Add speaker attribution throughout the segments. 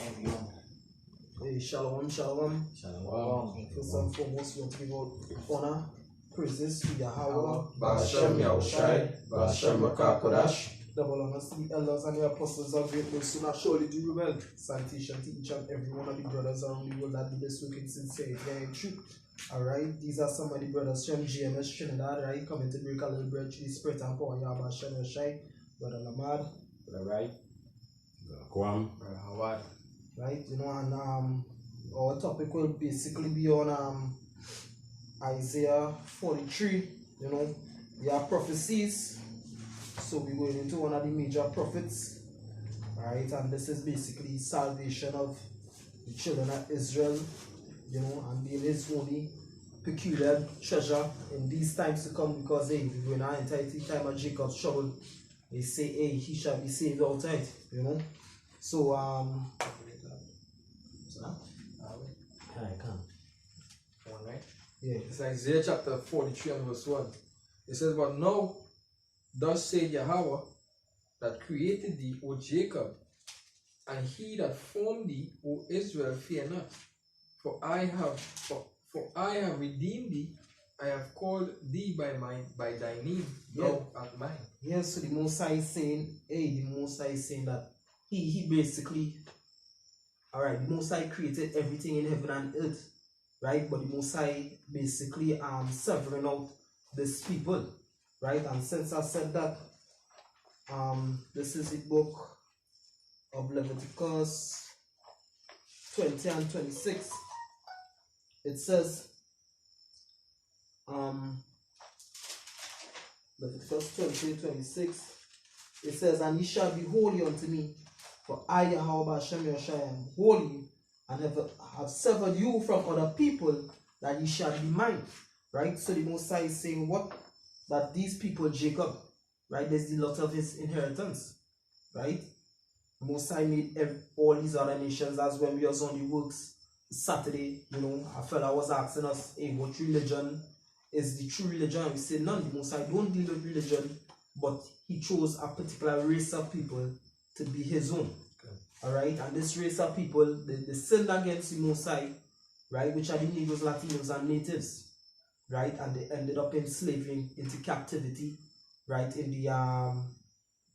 Speaker 1: everyone.
Speaker 2: Hey, shalom, shalom.
Speaker 1: Shalom.
Speaker 2: First and foremost, we want to give out honor, praises to Yahweh,
Speaker 3: Ba'ashem Yahushai, Ba'ashem Makakodash.
Speaker 2: double honors to the elders and the apostles of great men, so not surely do well. Sanctification to each and every one of the brothers around the world that do this work in sincerity and in truth. Alright, these are some of the brothers from GMS Trinidad, right? Coming to break a little bread through the spirit and power. Yahweh Hashem Yahushai, Brother Lamad,
Speaker 3: Brother Wright,
Speaker 1: Brother Kwam,
Speaker 3: Brother Howard.
Speaker 2: right? You know, and our topic will basically be on Isaiah 43. You know, there are prophecies, so we're going into one of the major prophets, right? And this is basically salvation of the children of Israel, you know, and being his only peculiar treasure in these times to come, because hey, we're going to enter the time of Jacob's trouble. They say, hey, he shall be saved outright, you know. So
Speaker 1: I can.
Speaker 3: One, right?
Speaker 2: yeah.
Speaker 3: It's Isaiah chapter 43 and verse 1. It says, But now, thus said Yahweh, that created thee, O Jacob, and he that formed thee, O Israel, fear not. For I have redeemed thee, I have called thee by thy name, thou art mine.
Speaker 2: Yes, so the Most High is saying, hey, the Most High is saying that he basically, alright, the Most High created everything in heaven and earth, right? But the Most High basically severing out these people, right? And since I said that, this is the book of Leviticus 20 and 26. It says, Leviticus 20:26, it says, And ye shall be holy unto me, for I, Yahweh Hashem Yahushai, am holy, and have severed you from other people, that ye shall be mine. Right? So the Most High is saying what? That these people, Jacob, right, there's the lot of his inheritance. Right? The Most High made all these other nations, as when we was on the works Saturday, you know, a fella was asking us, hey, what religion is the true religion? And we said none. The Most High don't deal with religion, but he chose a particular race of people to be his own.
Speaker 3: Okay.
Speaker 2: Alright, and this race of people, they sinned against the Most High, right, which are the Negroes, Latinos, and natives, right, and they ended up in slavery, into captivity, right, in the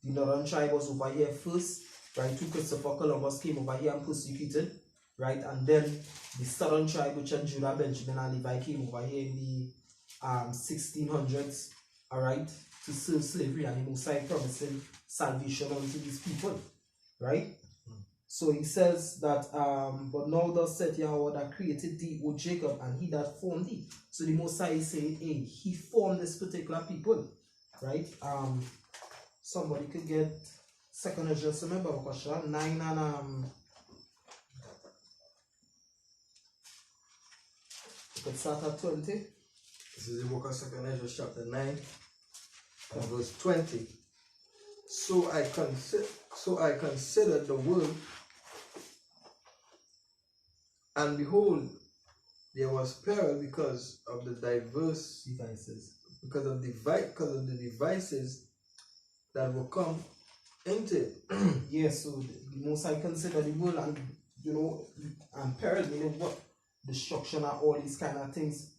Speaker 2: northern tribe was over here first, right, to Christopher Columbus came over here and persecuted, right, and then the southern tribe, which are Judah, Benjamin, and Levi, came over here in the 1600s, alright, to serve slavery, and the Most High promising salvation unto these people, right? So he says that, but now thus said Yahweh that created thee, O Jacob, and he that formed thee. So the Most High is saying, hey, he formed this particular people, right? Somebody could get Second Ezra, remember question 9 and you could start at 20.
Speaker 3: This is the book of 2nd Ezra chapter 9 and verse 20. So I considered the world, and behold, there was peril because of the diverse
Speaker 2: Devices.
Speaker 3: because of the devices that will come into it.
Speaker 2: Yes, so the Most High consider the world, and you know, and peril, you know what? Destruction and all these kind of things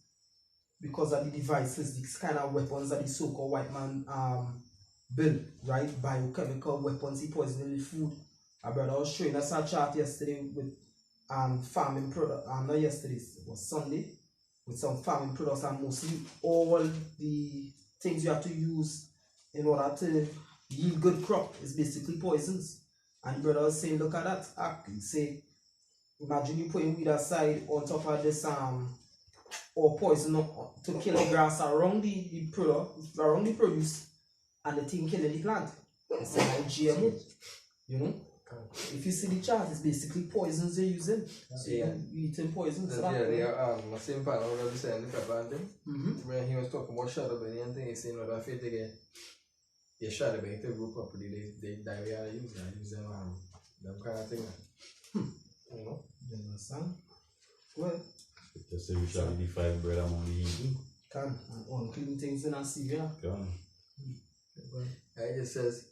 Speaker 2: because of the devices, these kind of weapons that the so-called white man build, right? Biochemical weapons, he poisoning the food. My brother was showing us a chart yesterday with farming product, not yesterday, it was Sunday, with some farming products, and mostly all the things you have to use in order to yield good crop is basically poisons. And the brother was saying, look at that. He say, imagine you putting weed aside on top of this or poison to kill the grass around the product, around the produce, and the thing killing the plant. It's like GMO, you know. If you see the chart, it's basically poisons they're using. So you're eating poisons.
Speaker 3: Yeah, they are my same part of the same thing. When he was talking about shadow belly and things, saying that if they get your shadow belly to grow properly, they diarrhea use them kind of thing. You know?
Speaker 2: You understand? Well,
Speaker 1: Just say we shall be defiled bread among the heathen.
Speaker 2: can and unclean things in Assyria.
Speaker 1: Can.
Speaker 3: It just says,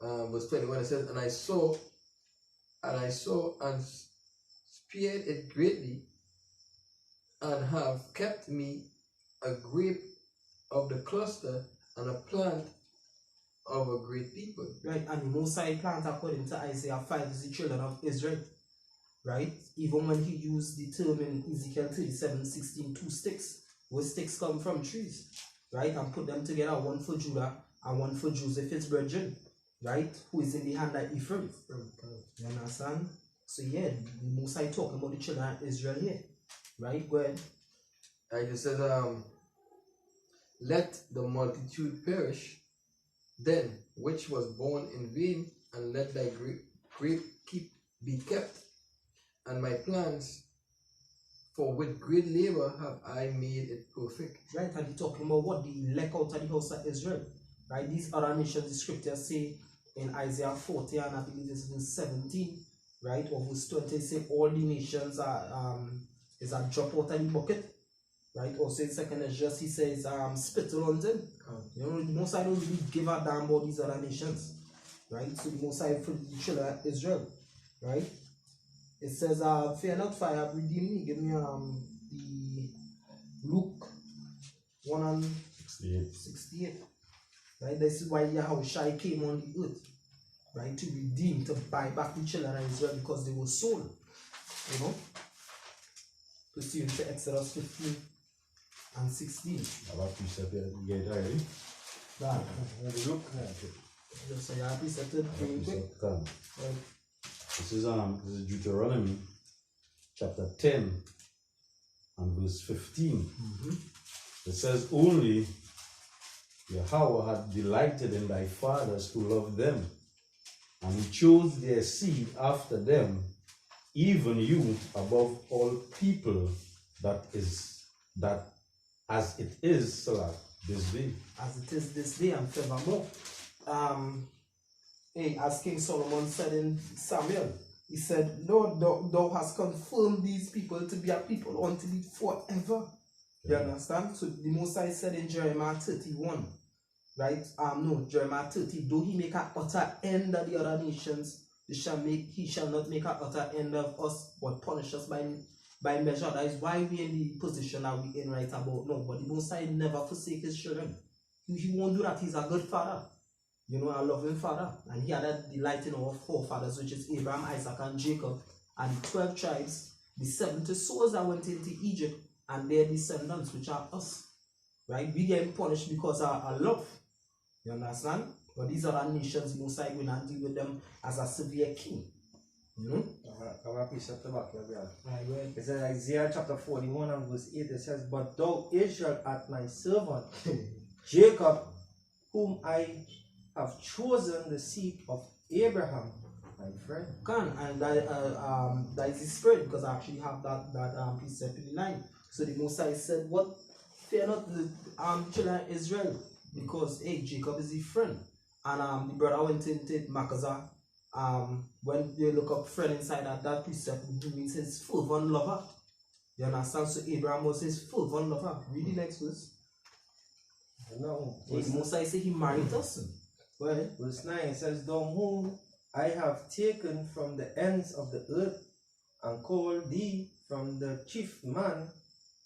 Speaker 3: verse 21, it says, And I saw and I saw and spared it greatly, and have kept me a grape of the cluster and a plant of a great people.
Speaker 2: Right, and the Most High plant according to Isaiah 5 is the children of Israel. Right? Even when he used the term in Ezekiel 37:16, 2 sticks, where sticks come from trees, right? And put them together, one for Judah and one for Joseph, his brethren, right? Who is in the hand of Ephraim. You understand? So yeah, the Most High talking about the children of Israel here. Right? Go ahead.
Speaker 3: Right, it says, let the multitude perish, then which was born in vain, and let thy grape be kept, and my plans, for with great labor have I made it perfect.
Speaker 2: Right, and he's talking about what? The elect out of the house of Israel. Right, these other nations, the scriptures say in Isaiah 40, and I believe this is verse 17, right, or verse 20, say all the nations are is a drop out of the bucket. Right, also in second Ezra, he says spittle on them. You know, the Most High don't really give a damn about these other nations. Right, so the Most High for the children of Israel. Right, it says, fear not, for I have redeemed me. Give me the Luke 1:68. Right, this is why Yahushua came on the earth, right, to redeem, to buy back the children of Israel because they were sold. You know, to see into Exodus 15:16.
Speaker 1: About precept you get already.
Speaker 2: That.
Speaker 1: Look.
Speaker 2: Just say, I precepted very quick.
Speaker 1: Precept come.
Speaker 2: Right.
Speaker 1: This is Deuteronomy chapter 10 and verse 15. It says, only Yahweh had delighted in thy fathers to love them, and he chose their seed after them, even you above all people, that as it is Salah, this day.
Speaker 2: As it is this day and forevermore. As King Solomon said in Samuel, he said, Lord, thou hast confirmed these people to be a people until it forever. You understand? So the Most High said in Jeremiah 31, right? Jeremiah 30, though he make an utter end of the other nations, he shall not make an utter end of us, but punish us by measure. That is why we in the position that we in right about now. But the Most High never forsake his children. He won't do that. He's a good father. You know, a loving father. And he had a delight in our forefathers, which is Abraham, Isaac, and Jacob, and the 12 tribes, the 70 souls that went into Egypt, and their descendants, which are us. Right? We get punished because of our love. You understand? But these other nations, Most High will not deal with them as a severe king. You know?
Speaker 4: Right. It says Isaiah chapter 41 and verse 8, it says, but thou Israel art my servant, Jacob, whom I have chosen, the seed of Abraham, my friend.
Speaker 2: And that is the spirit, because I actually have that precept in the line. So the Most High said, what? Fear not the children of Israel, because Jacob is his friend. And the brother went into Makazah. When you look up friend inside that precept, it means his fervent lover. You understand? So Abraham was his fervent lover. Read the next verse.
Speaker 4: No.
Speaker 2: The Most High said he married us. Go ahead.
Speaker 4: Verse 9, it says, thou whom I have taken from the ends of the earth, and called thee from the chief man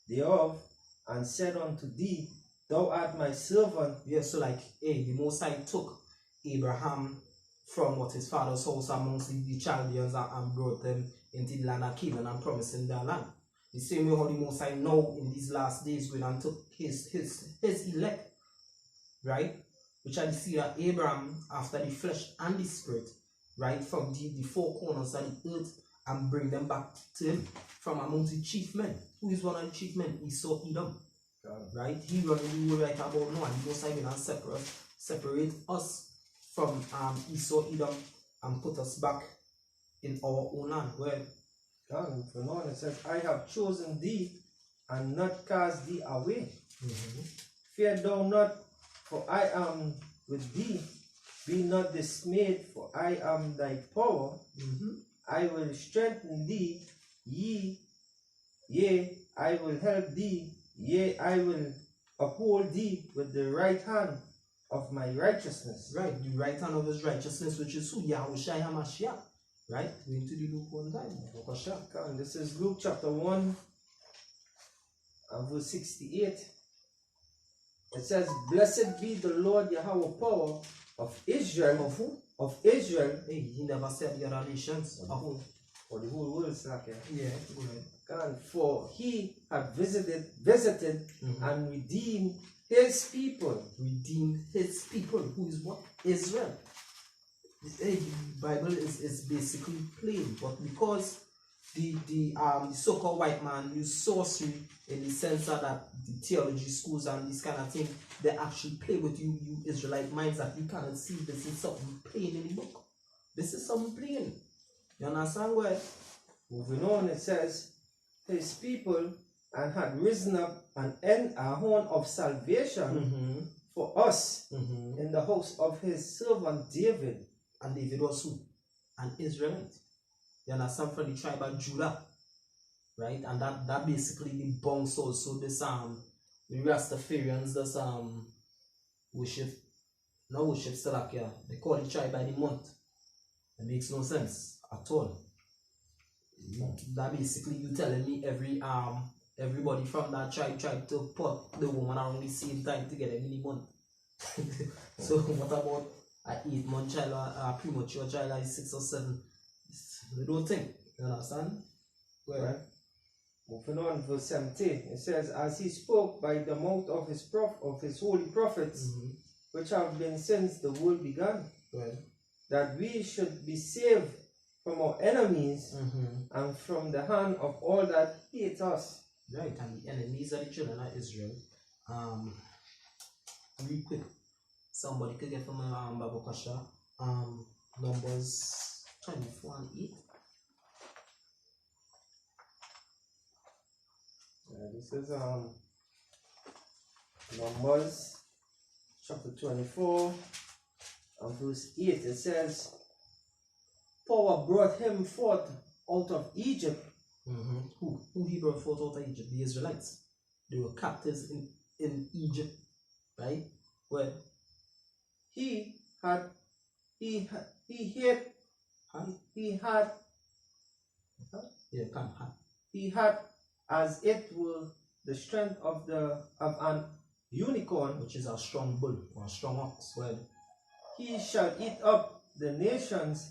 Speaker 4: thereof, and said unto thee, thou art my servant.
Speaker 2: Yeah, so like, the Most High took Abraham from what his father's house amongst the Chaldeans and brought them into the land of Canaan and promised him their land. The same way how the Most High now in these last days when and took his elect, right? Which are the seed of Abraham after the flesh and the spirit, right? From the four corners of the earth, and bring them back to him from amongst the chief men. Who is one of the chief men? Esau, Edom. Right? He running the world right about now, and the Most High will separate us from Esau, Edom, and put us back in our own land. Where?
Speaker 4: For now it says, I have chosen thee, and not cast thee away. Fear thou not, for I am with thee. Be not dismayed, for I am thy power. I will strengthen thee, yea, I will help thee, yea, I will uphold thee with the right hand of my righteousness.
Speaker 2: Right, the right hand of his righteousness, which is who? Yahushua HaMashiach. Right? Going to the Luke one time. Bakasha.
Speaker 4: And this is Luke chapter 1 and verse 68. It says, Blessed be the Lord Yahweh power of Israel,
Speaker 2: Of who?
Speaker 4: of Israel,
Speaker 2: Hey, he never said the other nations. Of who?
Speaker 4: for the whole world, slack here.
Speaker 2: Yeah, go ahead.
Speaker 4: And for he had visited
Speaker 2: Mhm.
Speaker 4: and redeemed his people.
Speaker 2: Redeemed his people. Who is what? Israel. Hey, the Bible is basically plain, but because the so-called white man use sorcery in the sense that the theology schools and this kind of thing, they actually play with you Israelite minds that you cannot see. This is something plain in the book. This is something plain. You understand where?
Speaker 4: Moving on, it says, his people, and had risen up a horn of salvation for us in the house of his servant David.
Speaker 2: And David was who? An Israelite. You understand, from the tribe of Judah. Right? And that basically debunks also this the Rastafarians this worship Salakia. They call it tribe by the month. It makes no sense at all. That basically you telling me everybody from that tribe tried to put the woman around the same time together in the month. So what about an 8-month child or a premature child like 6 or 7? They don't think. You understand? Well,
Speaker 4: Right. Moving on, verse 17. It says, as he spoke by the mouth of his holy prophets, which have been since the world began,
Speaker 2: well,
Speaker 4: that we should be saved from our enemies and from the hand of all that hate us.
Speaker 2: right, and the enemies of the children of Israel. Real quick, somebody could get from Baba Kasha, Numbers 24 and 8.
Speaker 4: This is Numbers chapter 24 and verse 8. It says, Power brought him forth out of Egypt.
Speaker 2: Who he brought forth out of Egypt? The Israelites. They were captives in Egypt, right? Well,
Speaker 4: He had
Speaker 2: yeah, come,
Speaker 4: he had as it were the strength of an unicorn.
Speaker 2: which is a strong bull or a strong ox. Well,
Speaker 4: He shall eat up the nations,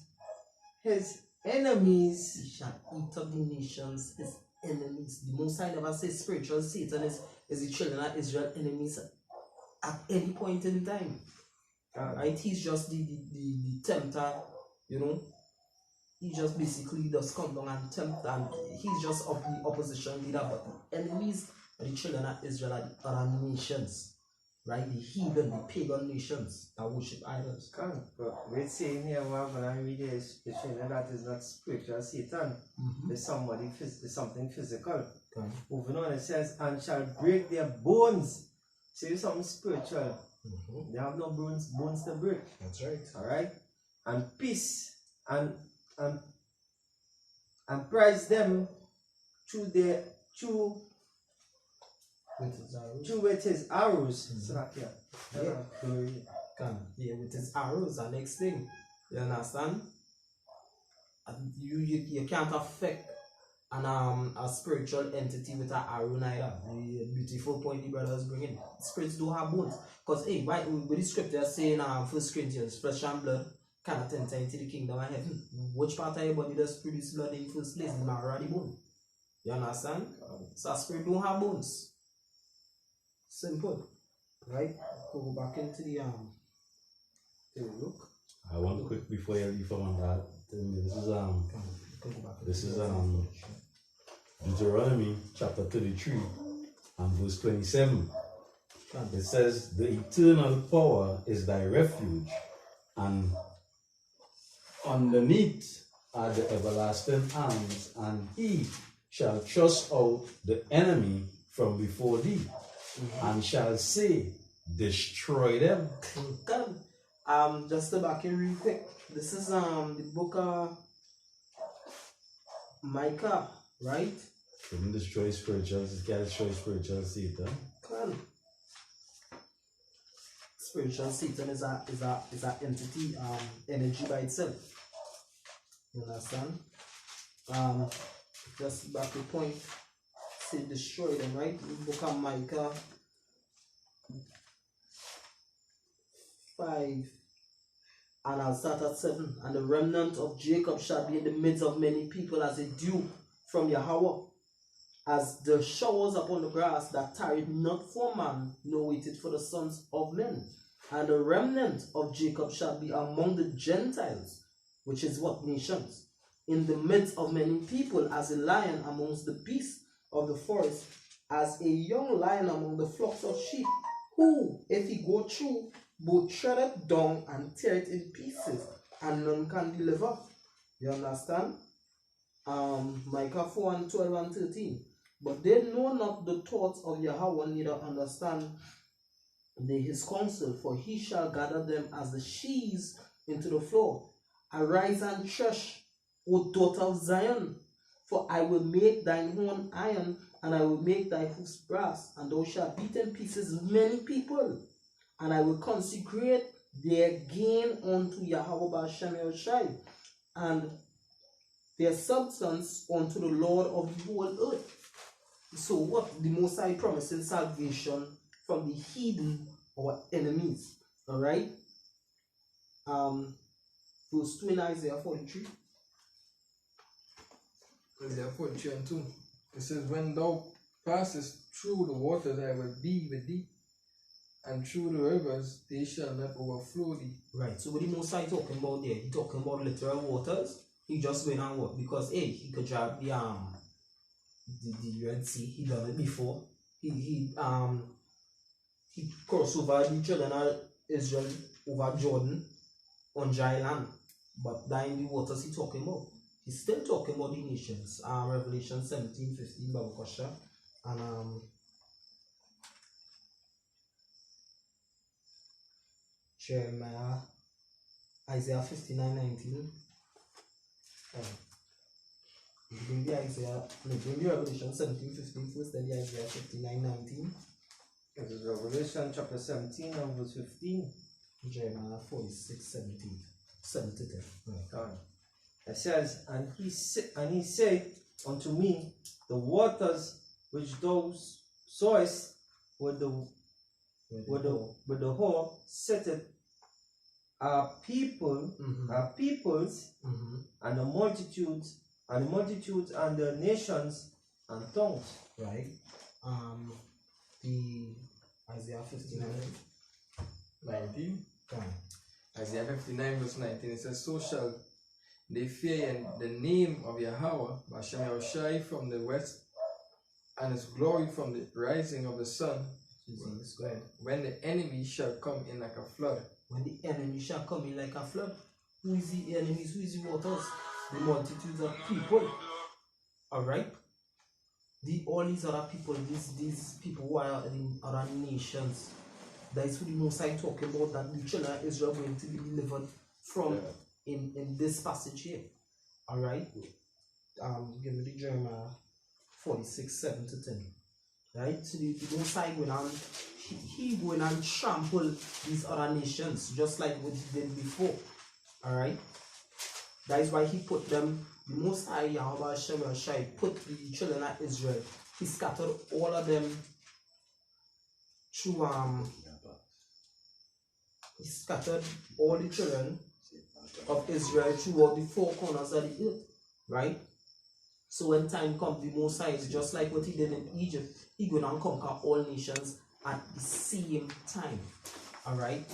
Speaker 4: his enemies.
Speaker 2: he shall eat up the nations, his enemies. The Most High never says spiritual Satan is the children of Israel enemies at any point in time. Right? He's just the tempter, you know. He just basically does come down and tempt, and he's just of the opposition leader, but the enemies of the children of Israel are the other nations. Right? The heathen, the pagan nations that worship idols.
Speaker 4: But we're saying here, when I read it, it's showing that is not spiritual Satan. It's something physical.
Speaker 2: Okay.
Speaker 4: Moving on, it says, and shall break their bones. See, something spiritual. They have no bones to break.
Speaker 2: That's right.
Speaker 4: Alright? And peace and prize them through with his arrows.
Speaker 2: Yeah. With his arrows, the next thing. You understand? And you can't affect a spiritual entity with an arrow neither. The beautiful point the brothers bringing. Spirits do have bones. Because hey, why with the scripture saying 1 Corinthians, flesh and blood cannot enter into the kingdom of heaven. Which part of your body does produce blood in first place? The marrow of the bone. You understand? So a spirit don't have bones. Simple. Right? Go back into the look.
Speaker 1: I want quick before you leave from that. This is Deuteronomy chapter 33 and verse 27. It says, the eternal power is thy refuge, and underneath are the everlasting arms, and he shall thrust out the enemy from before thee, and shall say, destroy them.
Speaker 2: Just to back in real quick. This is the book of Micah, right?
Speaker 1: Couldn't destroy spiritual, you can't destroy spiritual Satan.
Speaker 2: Spiritual Satan is a entity, energy by itself. You understand? Just back to point. Say destroy them, right? In book of Micah 5, and I'll start at 7. And the remnant of Jacob shall be in the midst of many people as a dew from Yahweh, as the showers upon the grass that tarried not for man, nor waited for the sons of men. And the remnant of Jacob shall be among the Gentiles, which is what? Nations, in the midst of many people, as a lion amongst the beasts of the forest, as a young lion among the flocks of sheep, who, if he go through, both tread it down and tear it in pieces, and none can deliver. You understand? Micah 4 and 12 and 13. But they know not the thoughts of Yahweh, neither understand they his counsel, for he shall gather them as the sheaves into the floor. Arise and thresh, O daughter of Zion, for I will make thine horn iron, and I will make thy hoofs brass, and thou shalt beat in pieces many people, and I will consecrate their gain unto Yahweh Ba'ashem Yahushai, and their substance unto the Lord of the whole earth. So what? The Most High promising salvation from the heathen or enemies. Alright? Verse 2 in Isaiah 43.
Speaker 3: Isaiah 43 and 2. It says, when thou passest through the waters, I will be with thee, and through the rivers, they shall not overflow thee.
Speaker 2: Right. So what the Most High talking about there? He talking about literal waters. He just went and what? Because he could drive the Red Sea. He done it before. He crossed over the children of Israel over Jordan on dry land. But that in the waters he talking about. He's still talking about the nations. Revelation 17:15, Babakosha. And Jeremiah, Isaiah 59:19. Bring the Revelation 17:15 first, then the Isaiah 59:19.
Speaker 4: This is Revelation chapter 17 and verse 15.
Speaker 2: Jeremiah 46:17. 7 to 10. Right.
Speaker 4: It says, and he said unto me, the waters which thou sawest with the whore setteth are people, are peoples, and the multitudes, and the nations and tongues.
Speaker 2: Right. The Isaiah 59.
Speaker 3: 19.
Speaker 2: Right.
Speaker 3: Isaiah 59 verse 19. It says, so shall they fear in the name of Yahweh, Ba'ashem Yahushai from the west, and his glory from the rising of the sun, when the enemy shall come in like a flood.
Speaker 2: When the enemy shall come in like a flood. Who is the enemies? Who is the waters? The multitudes of people. Alright? All these other people, these people who are in other nations, that is who the Most High talking about, that the children of Israel are going to be delivered from in this passage here. Alright? Give me the Jeremiah 46:7 to 10. Right? So the Most High going on, he going and trample these other nations, just like what he did before. Alright? That is why he put them, the Most High Yahweh Hashem Yahushai put the children of Israel, he scattered all of them through he scattered all the children of Israel throughout the four corners of the earth. Right? So when time comes, the Most High is just like what he did in Egypt. He going to conquer all nations at the same time. Alright?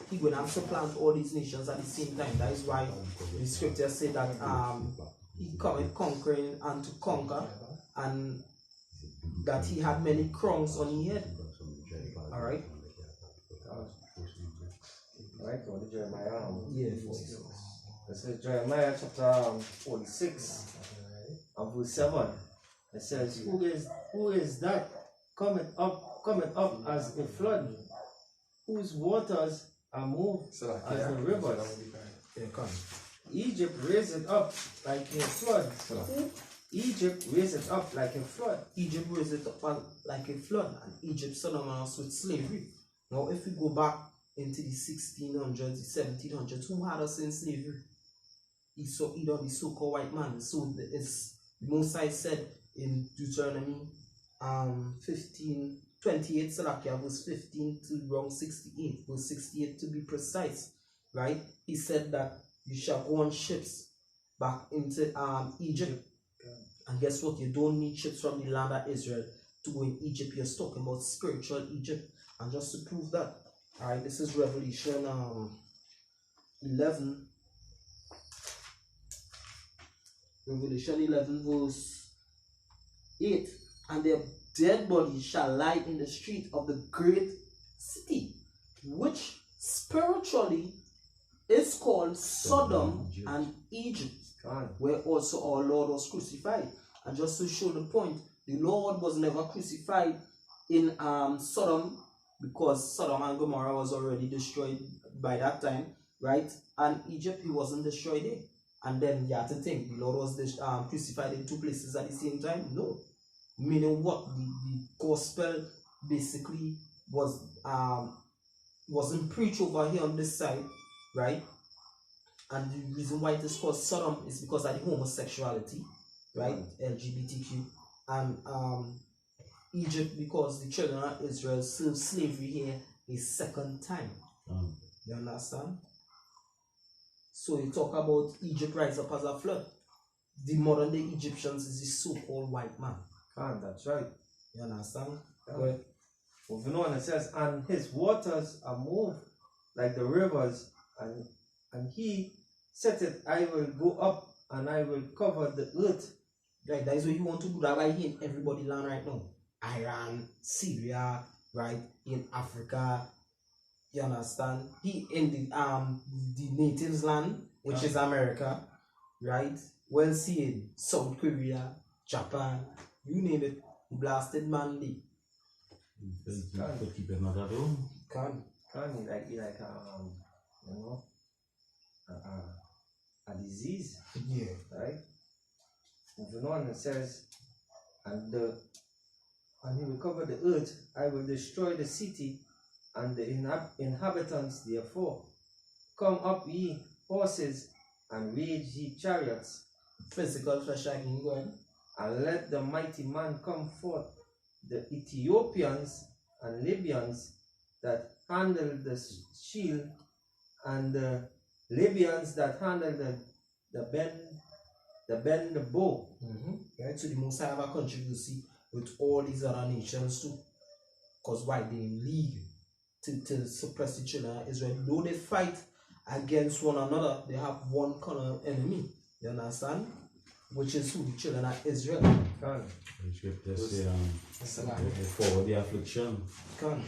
Speaker 2: He going to supplant all these nations at the same time. That is why the scriptures say that he cometh conquering and to conquer, and that he had many crowns on his head. Alright?
Speaker 4: Right, go to Jeremiah.
Speaker 2: Yeah,
Speaker 4: This is Jeremiah chapter 46 and verse 7. It says, who is that cometh up as a flood, whose waters are moved as the rivers? Egypt raised it up like a flood. Egypt raised it up like a flood.
Speaker 2: Egypt raised it up like a flood, and Egypt suddenly us with slavery. Now, if we go back into the 1600s, the 1700s, who had us in slavery? Esau Edom, the so-called white man. So it's the Most High said in Deuteronomy 15:28, Salakia, verse 15 to wrong 68, verse 68 to be precise, right? He said that you shall go on ships back into Egypt. And guess what? You don't need ships from the land of Israel to go in Egypt. You're talking about spiritual Egypt. And just to prove that, all right, this is Revelation 11. Revelation 11 verse 8. And their dead bodies shall lie in the street of the great city, which spiritually is called Sodom and Egypt, where also our Lord was crucified. And just to show the point, the Lord was never crucified in Sodom, because Sodom and Gomorrah was already destroyed by that time, right? And Egypt, he wasn't destroyed there. And then you have to think, the Lord was crucified in two places at the same time? No. Meaning what? The gospel basically wasn't preached over here on this side, right? And the reason why it is called Sodom is because of the homosexuality, right? LGBTQ. And Egypt, because the children of Israel served slavery here a second time. You understand? So you talk about Egypt rise up as a flood. The modern day Egyptians is the so-called white man.
Speaker 4: That's right.
Speaker 2: You understand?
Speaker 4: Well, moving on, it says, and his waters are moved like the rivers, and he said it, I will go up and I will cover the earth.
Speaker 2: Right, that is what you want to do. That right here in everybody land right now. Iran, Syria, right, in Africa. You understand? He in the natives land, which is America, right? Well seen, South Korea, Japan, you name it, blasted man day.
Speaker 1: To keep it not at home.
Speaker 2: Can
Speaker 4: like you know, a disease,
Speaker 2: yeah.
Speaker 4: right? Moving on, it says, and he will cover the earth. I will destroy the city and the inhabitants therefore. Come up, ye horses, and rage ye chariots,
Speaker 2: Physical flesh again, go ahead.
Speaker 4: and let the mighty man come forth. The Ethiopians and Libyans that handle the shield, and the Libyans that handle the bend the bow.
Speaker 2: Right, so the Most High have a controversy with all these other nations too. Because why? They league to suppress the children of Israel. Though they fight against one another, they have one common enemy. You understand? Which is who? The children of Israel.
Speaker 1: The scripture say, they forward the affliction.
Speaker 2: Can.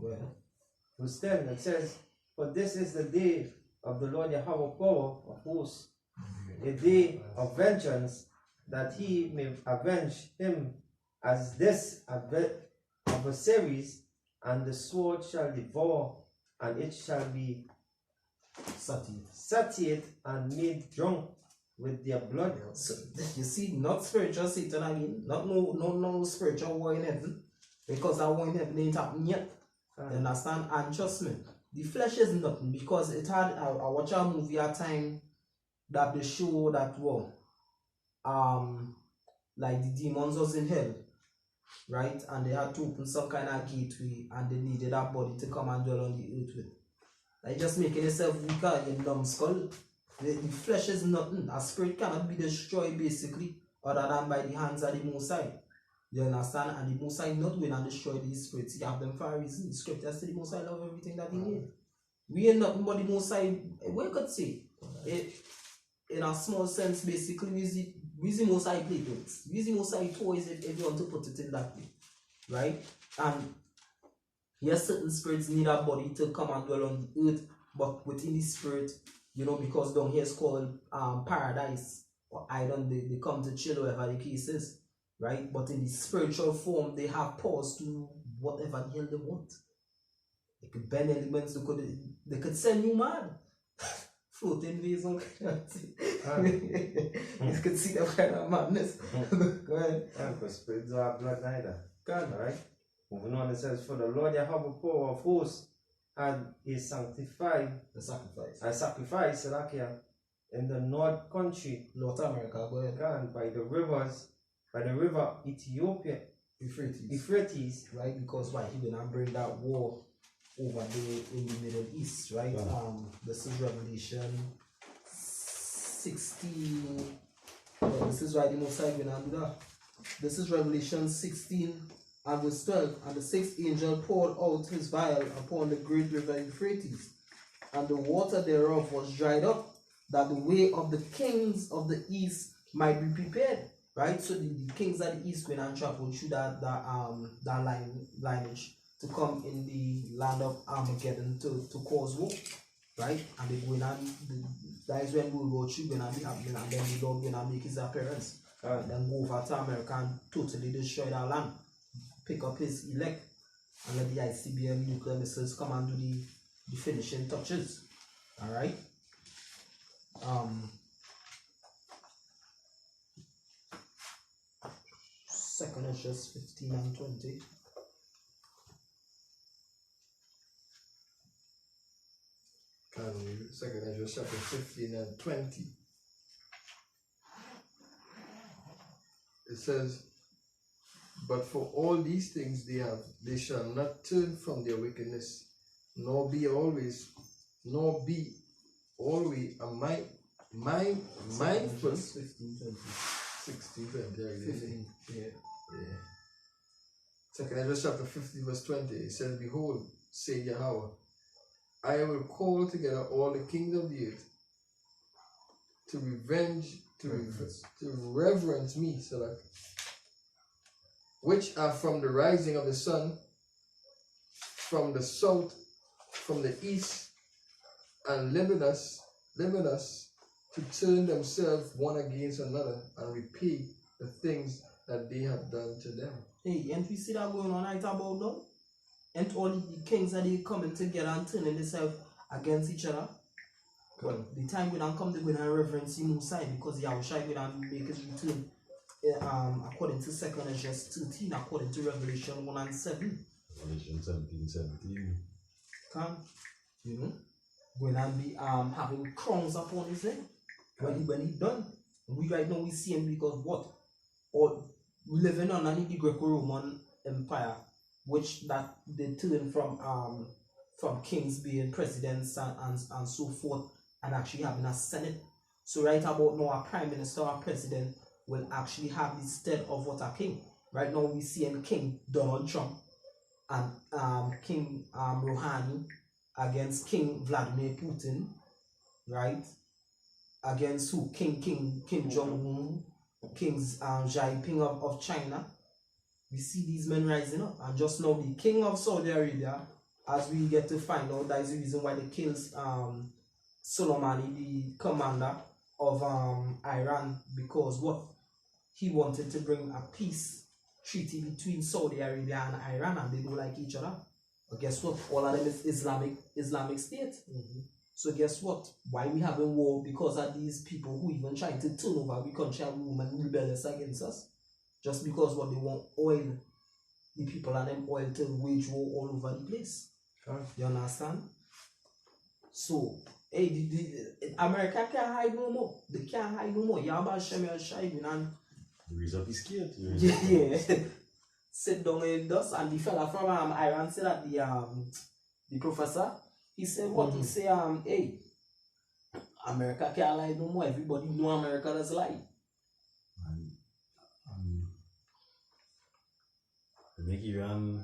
Speaker 2: Go ahead.
Speaker 4: Verse 10, it says, for this is the day of the Lord Yahweh power of hosts, a day of vengeance, that he may avenge him as this adversaries, and the sword shall devour, and it shall be satiated and made drunk with their blood.
Speaker 2: So, you see, not spiritual Satan again, not no spiritual war in heaven, because that war in heaven ain't happened yet. You understand? And trust me, the flesh is nothing, because it had I watch a movie at time that they show that like the demons was in hell, right? And they had to open some kind of gateway, and they needed that body to come and dwell on the earth with. Like just making yourself weaker, you numbskull. The flesh is nothing. A spirit cannot be destroyed basically, other than by the hands of the Most High. You understand? And the Most High not win and destroy these spirits. He have them for a reason. The scripture says the Most High love everything that he made. We ain't nothing but the Most High. What you could say? In a small sense, basically, we the Most High playthings. We the Most High toys, if you want to put it in that way. Right? And yes, certain spirits need a body to come and dwell on the earth, but within the spirit, you know, because down here is called paradise or island, they come to chill, whatever the case is, right? But in the spiritual form, they have powers to do whatever the hell they want. They could bend elements, they could send you mad. Floating waves on you could see that kind of madness. Go ahead.
Speaker 4: Because spirits don't have blood neither.
Speaker 2: God.
Speaker 4: Alright? Moving on, it says, For the Lord Yahweh power of hosts had a sanctified
Speaker 2: The sacrifice.
Speaker 4: a sacrifice Salakia, in the north country,
Speaker 2: North America, go ahead.
Speaker 4: and by the river Ethiopia, Euphrates,
Speaker 2: Right? Because why he gonna bring that war over there in the Middle East, right?
Speaker 1: Yeah.
Speaker 2: This is Revelation 16. This is why the Most High gonna do that. This is Revelation 16 and verse 12. And the sixth angel poured out his vial upon the great river Euphrates, and the water thereof was dried up, that the way of the kings of the east might be prepared. Right? So the kings of the east went and traveled through that lineage to come in the land of Armageddon to cause war. Right? And they go in and that is when World War III gonna be happening, and then the Lord gonna make his appearance. And then go over to America and totally destroy that land. Pick up his elect and let the ICBM nuclear missiles come and do the finishing touches. Alright? Second is just 15 and 20.
Speaker 3: Can we read 2 Ezra chapter 15 and 20? It says, But for all these things they shall not turn from their wickedness, nor be always mindful.
Speaker 2: 15, 20.
Speaker 3: 16, 20, I guess.
Speaker 2: 15, yeah.
Speaker 3: Yeah. 2 Ezra chapter 15 verse 20, it says, Behold, say Yahweh, I will call together all the kings of the earth to reverence me, Salak, which are from the rising of the sun, from the south, from the east, and Lebanon to turn themselves one against another and repay the things that they have done to them.
Speaker 2: Hey, and we see that going on right about now? And all the kings that they coming together and turning themselves against each other. Well, the time when I come to go and reverence the Most High, because Yahushua will and make his return according to 2 Ezra 13, according to Revelation 1 and 7.
Speaker 1: Revelation 17.
Speaker 2: Can you know? Going and be having crowns upon his head. When he done. We right now we see him because what? Or we living on the Greco-Roman Empire, which that they turn from kings being presidents and so forth, and actually having a senate. So right about now, our prime minister or president will actually have the stead of what a king. Right now we see him King Donald Trump and King Rouhani against King Vladimir Putin, right? Against who? Kim Jong-un, King Xi Jinping of China. We see these men rising up, and just now the king of Saudi Arabia, as we get to find out, that is the reason why they killed Soleimani, the commander of Iran, because what? He wanted to bring a peace treaty between Saudi Arabia and Iran, and they don't like each other. But guess what? All of them is Islamic State. So guess what? Why we having war? Because of these people who even trying to turn over our country and women rebellious against us. Just because what they want oil, the people and them oil to wage war all over the place. You understand? So, hey, the America can't hide no more. They can't hide no more. Yaba Shem Shai and
Speaker 1: Raise up his kid.
Speaker 2: yeah. Sit down in dust, and the fella from Iran said that the professor, he said what? He said hey, America can't lie no more. Everybody know America does lie.
Speaker 1: They make Iran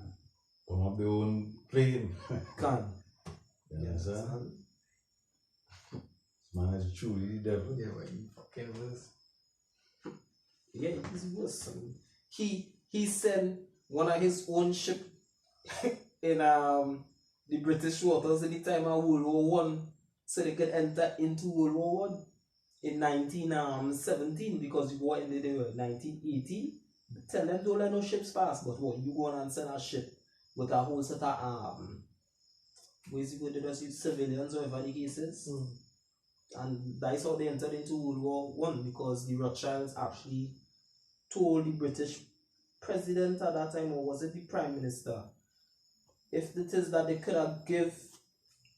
Speaker 1: come up their own plane.
Speaker 2: Can.
Speaker 1: You understand? This man is truly the devil.
Speaker 3: Yeah, but he fucking was.
Speaker 2: Yeah, he's worse. He sent one of his own ship in the British waters in the time of World War I, so they could enter into World War I in 1917, because the war ended in 1980. Tell them don't let no ships pass, but what, you go on and send a ship with a whole set of where's it going to do, civilians or whatever the case is. And that's how they entered into World War I, because the Rothschilds actually told the British president at that time, or was it the prime minister? If it is that they could have give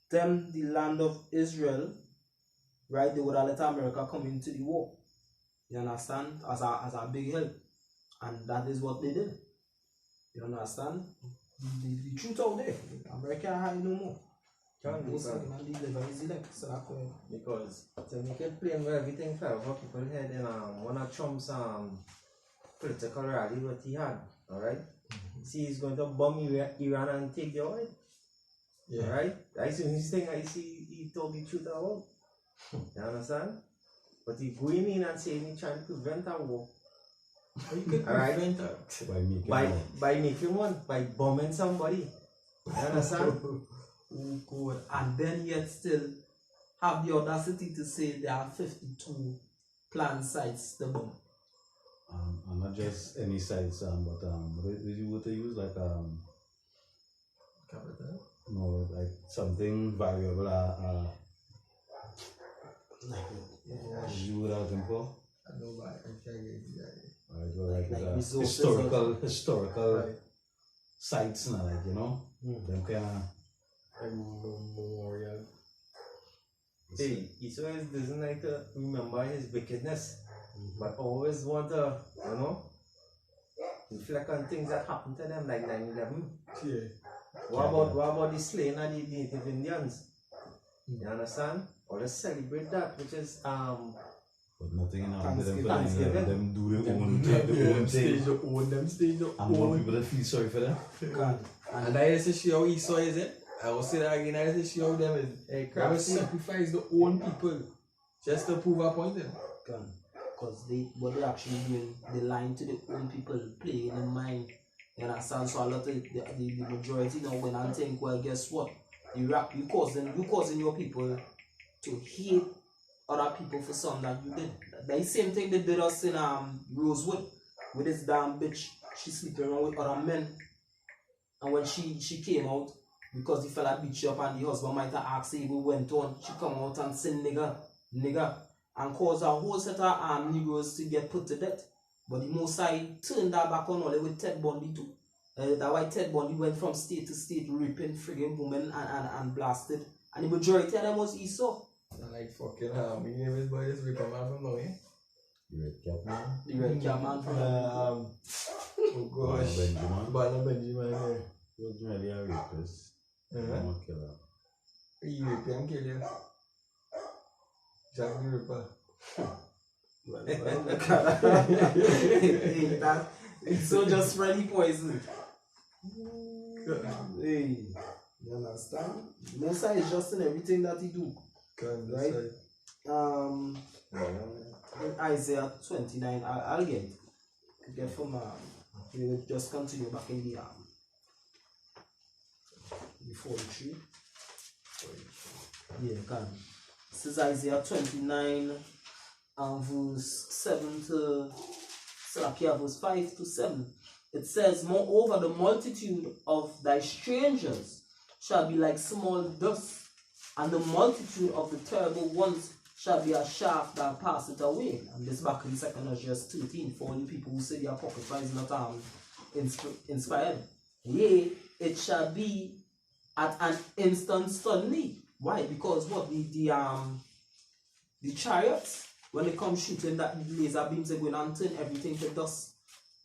Speaker 2: them the land of Israel, right, they would have let America come into the war. You understand? As a big help. And that is what they did. You understand? The truth out there. America had no more. Those man deliver his elect. So that's why.
Speaker 4: Because to make it plain where everything fell over people's head in one of Trump's political rally what he had, alright? See, he's going to bomb Iran and take the oil.
Speaker 3: Yeah.
Speaker 4: Alright? That's the only thing I see he told the truth about. You understand? But he going in and saying he's trying to prevent a war.
Speaker 3: You can prevent that.
Speaker 4: By making one, by bombing somebody. You understand?
Speaker 2: Oh God. And then yet still have the audacity to say there are 52 planned sites to bomb.
Speaker 1: And not just any sites, but what they use like no, like something variable. You would have them for.
Speaker 3: I know, but I can't get you that.
Speaker 1: Right, well, like historical
Speaker 3: Right.
Speaker 1: sites now, like, you know, them kind of.
Speaker 3: Memorial.
Speaker 4: Hey, he always doesn't like to remember his wickedness, but always want to, you know, reflect on things that happened to them, like 9/11.
Speaker 3: Yeah.
Speaker 4: What about the slaying of the Native Indians? You understand? Or let's celebrate that, which is
Speaker 1: But nothing in our
Speaker 4: Thanksgiving.
Speaker 1: them do their own thing.
Speaker 3: Them stage your
Speaker 1: And more people that feel sorry for them.
Speaker 3: And I used to show how Esau is it. I will say that again, I used to show them is they will sacrifice their own people just to prove a point then.
Speaker 2: Because what they actually doing, they lying to their own people, playing in mind. You understand? So a lot of the majority now when I think, well, guess what? You causing your people to hate other people for something that you did. The same thing they did us in Rosewood with this damn bitch. She sleeping around with other men. And when she came out, because the fella beat you up and the husband might have asked if we went on, she come out and said nigga, and cause a whole set of Negroes to get put to death. But the Mosai turned that back on all with Ted Bundy too. That why Ted Bundy went from state to state raping friggin' women and blasted. And the majority of them was Esau.
Speaker 3: Like fucking me name is boy this rip a man from now, eh?
Speaker 1: The red cap man.
Speaker 2: The red cap man from
Speaker 3: oh gosh.
Speaker 1: Benjamin.
Speaker 3: Banner Benjamin here.
Speaker 1: He was really a rapist.
Speaker 3: Uh-huh.
Speaker 1: I'm a killer.
Speaker 3: He rape and kill you. Jack the Ripper.
Speaker 2: So just spread the poison. Hey, you understand? Musa is just in everything that he do. Right? In Isaiah 29, I'll get from we'll just continue back in the 43. Yeah, can. This is Isaiah 29 and verse 7 to verse 5 to 7. It says, moreover, the multitude of thy strangers shall be like small dust, and the multitude of the terrible ones shall be a shaft that passeth away. And this back in 2 Ezra 13 for all you people who say the Apocrypha is not inspired. Yea, it shall be at an instant suddenly. Why? Because what the chariots, when they come shooting that laser beams, they're going to turn everything to dust.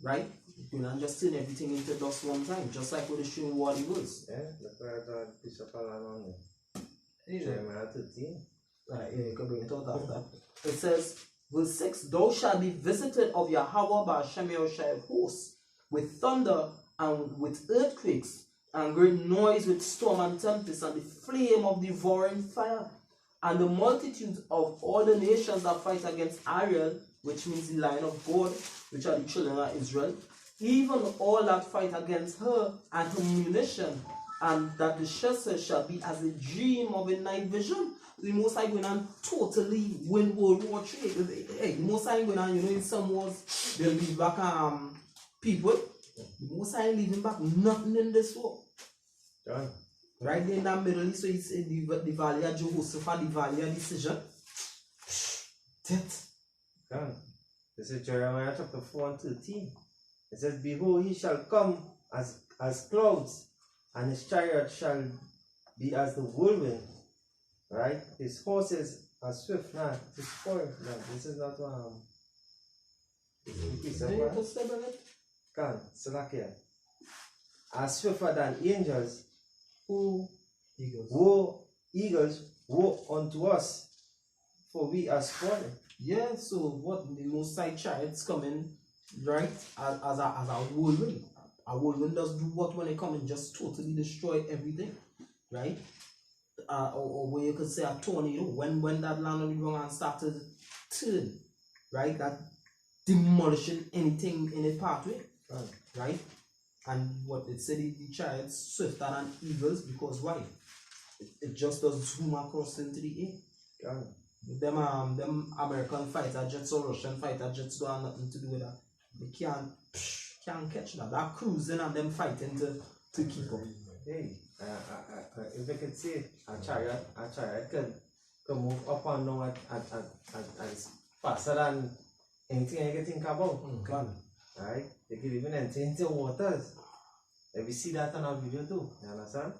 Speaker 2: Right? They're going to just turn everything into dust one time, just like what they showing what it was.
Speaker 4: yeah, that's why I thought Bishop Alan on there.
Speaker 2: Yeah.
Speaker 4: Jeremiah 13.
Speaker 2: Right, yeah, you can bring it out after. It says, verse 6, thou shalt be visited of Yahweh by Hashem Yahushua hosts, with thunder and with earthquakes, and great noise with storm and tempest, and the flame of devouring fire, and the multitude of all the nations that fight against Ariel, which means the line of God, which are the children of Israel, even all that fight against her and her munition, and that the Shesser shall be as a dream of a night vision. The Most High going on totally win World War III. Hey, the Most High going on, you know, in some wars, they'll leave back people. The Most High leaving back nothing in this war.
Speaker 4: John.
Speaker 2: Right there in that Middle East, so it's the Valley of Jehoshaphat, the Valley of Decision. Death.
Speaker 4: John. This is Jeremiah chapter 4 and 13. It says, behold, he shall come as clouds, and his chariot shall be as the whirlwind, right? His horses are swift. Nah, this is foreign. No, this is not piece of
Speaker 2: They
Speaker 4: what?
Speaker 2: put step in it.
Speaker 4: Can Salakia. Are swifter than angels, who eagles woe unto us, for we are spoiled.
Speaker 2: Yeah, so what the most side chariots coming, right? As a whirlwind. A whirlwind does do what when they come and just totally destroy everything, right? Or where you could say a tornado, when that land on the ground and started turn, right? That demolishing anything in its pathway, right? And what it said, the chariots swifter than eagles, because why? It just does zoom across into the air. Them American fighter jets or Russian fighter jets don't have nothing to do with that. They can't catch that. That cruising and them fighting to keep up.
Speaker 4: Hey, if I could say a chariot can move up and down at faster than anything I can think about. Right? They can even enter into waters. If you see that on a video too, you understand?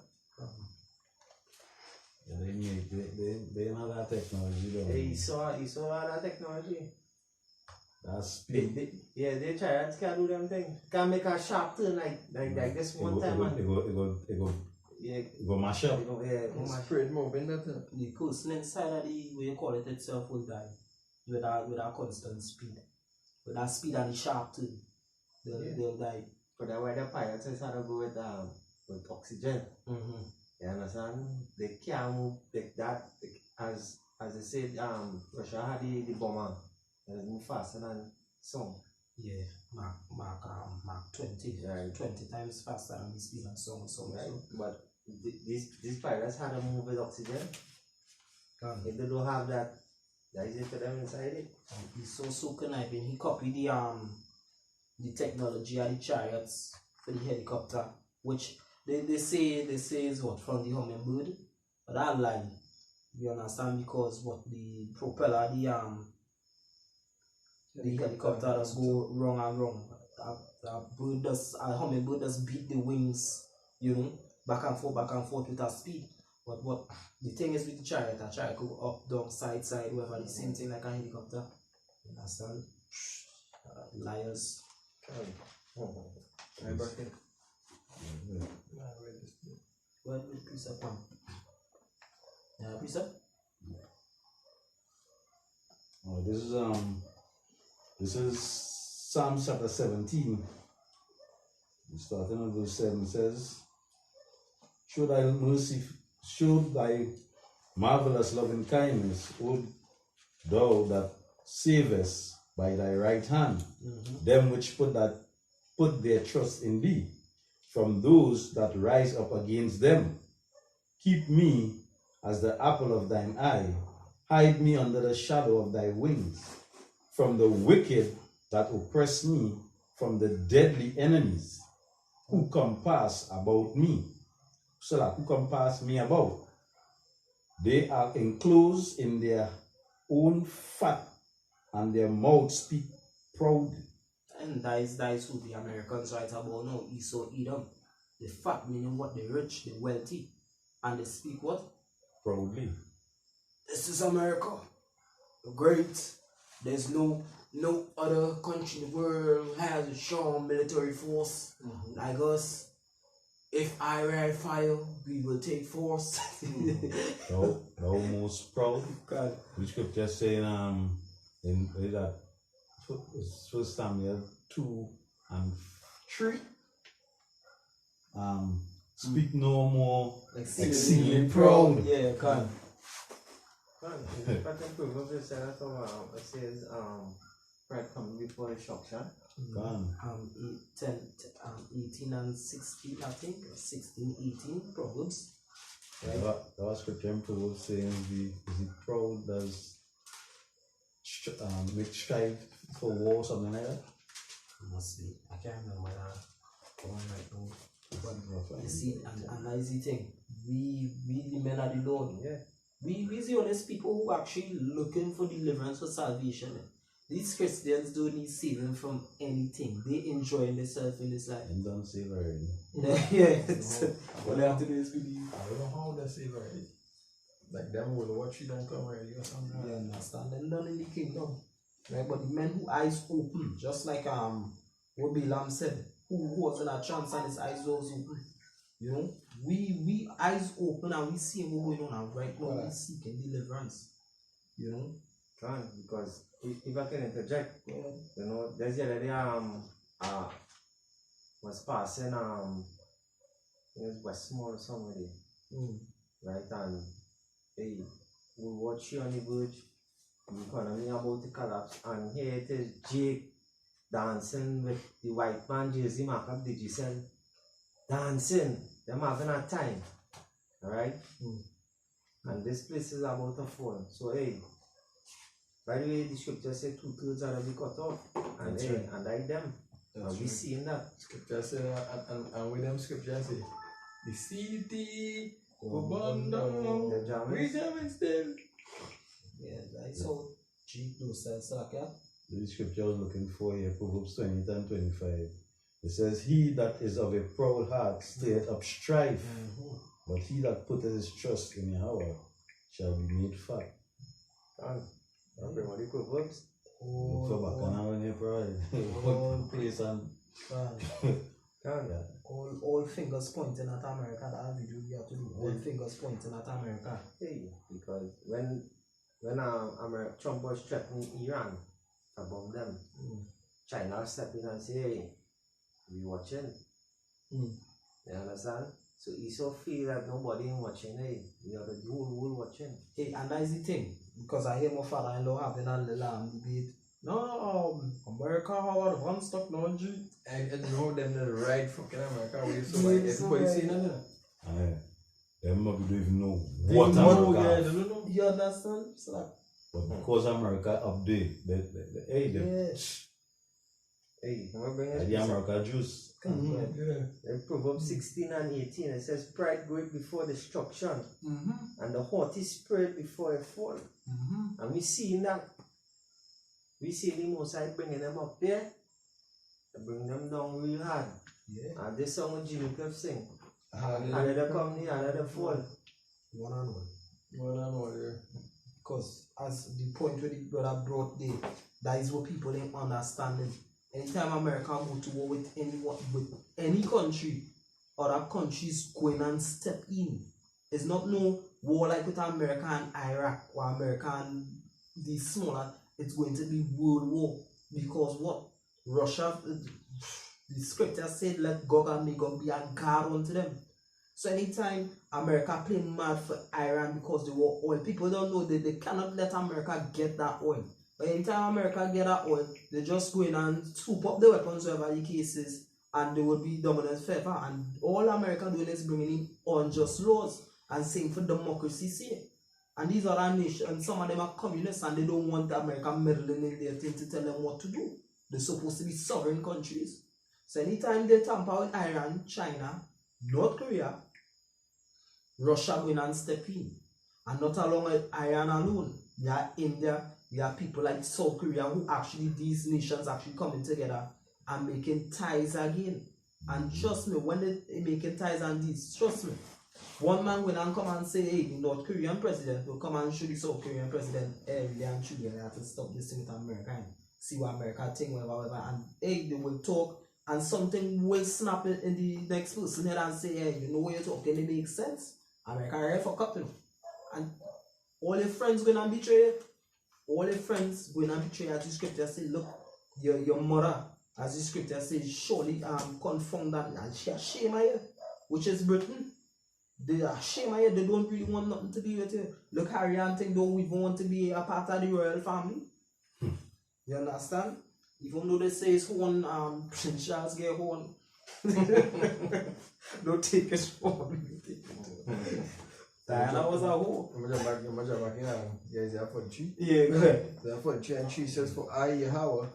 Speaker 1: Yeah, they don't have that technology though.
Speaker 4: Hey, you saw that technology.
Speaker 1: That speed.
Speaker 4: They chariots can do them things. Can make a sharp turn like this one time.
Speaker 1: It go mash up.
Speaker 3: Spread moving that thing.
Speaker 2: The coastline side of the way you call it itself will die with that constant speed. With that speed and the sharp turn, they'll die.
Speaker 4: But that's why the pirates is how to go with oxygen. You understand? They can't move like that. As they said, Russia had the bomber. They move faster than some.
Speaker 2: Yeah, Mach 20.
Speaker 4: Right.
Speaker 2: 20 times faster than the speed of some.
Speaker 4: Right. But these pirates had to move with oxygen. If they don't have that, that is it for them inside it.
Speaker 2: He's so conniving. He copied the technology of the chariots for the helicopter, which they say is what, from the Hummingbird, but that lie. You understand, because what the propeller, the helicopter does go wrong and wrong. A Hummingbird does beat the wings, back and forth with a speed. But what the thing is with the chariot, a chariot go up, down, side, whatever, the same thing like a helicopter. You understand? Liars.
Speaker 3: I back in.
Speaker 2: Where did the precept come? Precept?
Speaker 1: Oh, this is Psalm chapter 17. Starting on verse 7 says, show thy marvelous loving kindness, O thou that savest by thy right hand, them which put their trust in thee, from those that rise up against them. Keep me as the apple of thine eye, hide me under the shadow of thy wings, from the wicked that oppress me, from the deadly enemies who compass about me. So that who compass me about? They are enclosed in their own fat, and their mouths speak proudly.
Speaker 2: And that is who the Americans write about now, Esau, Edom. The fat meaning what, the rich, the wealthy. And they speak what?
Speaker 1: Proudly.
Speaker 2: This is America. Great. There's no other country in the world has a strong military force like us. If Iran fire, we will take force.
Speaker 1: Thou most proud.
Speaker 2: God.
Speaker 1: The scripture saying in that First Samuel 2 and 3. Speak no more exceedingly proud.
Speaker 2: Yeah, God.
Speaker 4: If I can prove of this, it says, pride coming before destruction.
Speaker 1: Gone.
Speaker 2: 18 and 16, I think. 16, 18, Proverbs.
Speaker 1: Right. That was scripture in Proverbs saying, is it proud does make strive for war, something like that?
Speaker 2: Must be. I can't remember that one right now. But you see, and that is the thing. We the men of the Lord.
Speaker 4: Yeah.
Speaker 2: We the honest people who actually looking for deliverance, for salvation. These Christians don't need saving from anything. They enjoying themselves in this life.
Speaker 1: And don't say already.
Speaker 2: Yeah. What they have to do is believe.
Speaker 3: I don't know how they say right. Like them will watch you don't come already or something.
Speaker 2: You understand? Them done in the kingdom. Right? But the men who eyes open, just like what Balaam said, who was in a trance and his eyes was open. You know, we eyes open and we see what's going on, and right now we seeking deliverance. You know?
Speaker 4: Can, because if I can interject,
Speaker 2: Yeah.
Speaker 4: you know, there's the other day was passing it was Westmore or somewhere, right? And hey, we watch you on the verge, the economy about to collapse, and here it is Jake dancing with the white man jersey mark up the Giselle, dancing, them having a time, alright? And this place is about to fall. So hey, by the way, the scripture says 2/3 are to be cut off, and
Speaker 1: That's
Speaker 4: hey,
Speaker 1: right.
Speaker 4: and like them, and we seeing that.
Speaker 3: Scripture say, and with them scriptures say, the city will burn down.
Speaker 4: The Germans.
Speaker 3: We German still.
Speaker 2: Yeah, I saw G those like yeah.
Speaker 1: The scripture I was looking for here, Proverbs 20 and 25. It says, He that is of a proud heart stirreth up strife, but he that putteth his trust in Yahweh shall be made fat.
Speaker 4: And bring all the Proverbs.
Speaker 1: So back on when you pride. Place and
Speaker 2: All fingers pointing at America. That video we have to do. All fingers pointing at America.
Speaker 4: Hey, because when Trump was threatening Iran to bomb them, China stepped in and say, hey, we watching. You understand? So he so feel that nobody ain't watching, hey, we are the whole world watching.
Speaker 2: Hey, and that's the thing. Because I hear my father-in-law having a little debate. No, America have advanced technology.
Speaker 3: And you know them the right fucking America way, so like everybody saying that.
Speaker 1: Them don't even know
Speaker 2: They
Speaker 1: what
Speaker 2: know,
Speaker 1: America
Speaker 3: Yeah,
Speaker 1: have.
Speaker 3: they don't know.
Speaker 2: You understand? So like,
Speaker 1: But because America update, hey,
Speaker 4: Hey, can we bring
Speaker 1: the
Speaker 4: it?
Speaker 1: America juice.
Speaker 3: Yeah.
Speaker 4: In Proverbs 16 and 18, it says, pride goeth before destruction, and the haughty spirit before a fall. And we see that. We see the Most High bringing them up there, and bring them down real hard.
Speaker 2: Yeah.
Speaker 4: And this song when Jimmy Cliff sing,
Speaker 3: Hallelujah.
Speaker 4: another come near, another fall.
Speaker 2: One and one.
Speaker 3: Well, I know, yeah.
Speaker 2: Because as the point where the brother brought there, that is what people ain't understanding. Anytime America go to war with anyone, with any country, other countries going and step in. It's not no war like with America and Iraq or America and the smaller. It's going to be world war. Because what? Russia, the scripture said, let God and may God be a guard unto them. So anytime America play mad for Iran because they want oil, people don't know that they cannot let America get that oil. But anytime America get that oil, they just go in and swoop up the weapons, whatever the case is, and they will be dominant forever. And all America doing is bringing in unjust laws and saying for democracy's sake. And these other nations, some of them are communists and they don't want America meddling in their thing to tell them what to do. They're supposed to be sovereign countries. So anytime they tamper with Iran, China, North Korea, Russia going and step in. And not along with Iran alone. We are India, we have people like South Korea who actually, these nations actually coming together and making ties again. And trust me, when they making ties and these, trust me, one man will come and say, hey, the North Korean president will come and show the South Korean president, hey, really and truly, they have to stop this thing with America and see what America think, whatever. And hey, they will talk and something will snap in the next person head and say, hey, you know what you're talking, it makes sense. America already fuck up, you know. And all your friends going to betray you. All your friends going to betray you. As the scripture says, look, your mother, as the scripture says, surely confound that, and she ashamed of you, which is Britain. They are ashamed of you. They don't really want nothing to do with you. Look, Harry and thing don't even want to be a part of the royal family. You understand? Even though they say it's one Prince Charles get one. Don't take his phone. Diana was a hoe.
Speaker 3: Imagine back in yeah, it's there for the tree.
Speaker 2: Yeah, go ahead.
Speaker 3: There for the tree, and tree says, for I, Yahweh,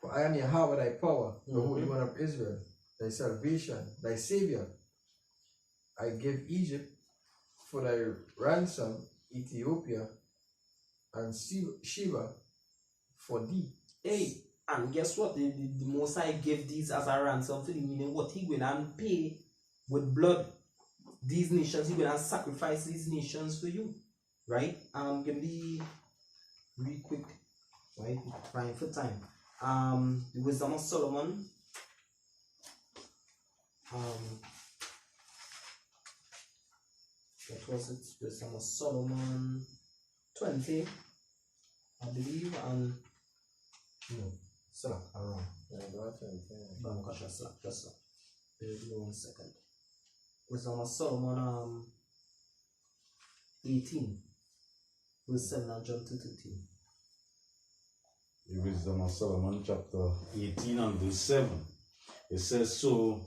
Speaker 3: for I am Yahweh, thy power, the Holy One of Israel, thy salvation, thy Savior. I give Egypt for thy ransom, Ethiopia, and Sheba for thee.
Speaker 2: Hey, and guess what? The Most High give these as a ransom for the meaning what he will and pay with blood. These nations, he will and sacrifice these nations for you. Right? Give me real quick. Right? Fine for time. The Wisdom of Solomon. What was it? Wisdom of Solomon 20, I believe, and no, slap around. Just slap. Give me 1 second. Wisdom of Solomon 18, verse 7 and John 2:13.
Speaker 1: The Wisdom of Solomon, chapter 18 and verse 7. It says, so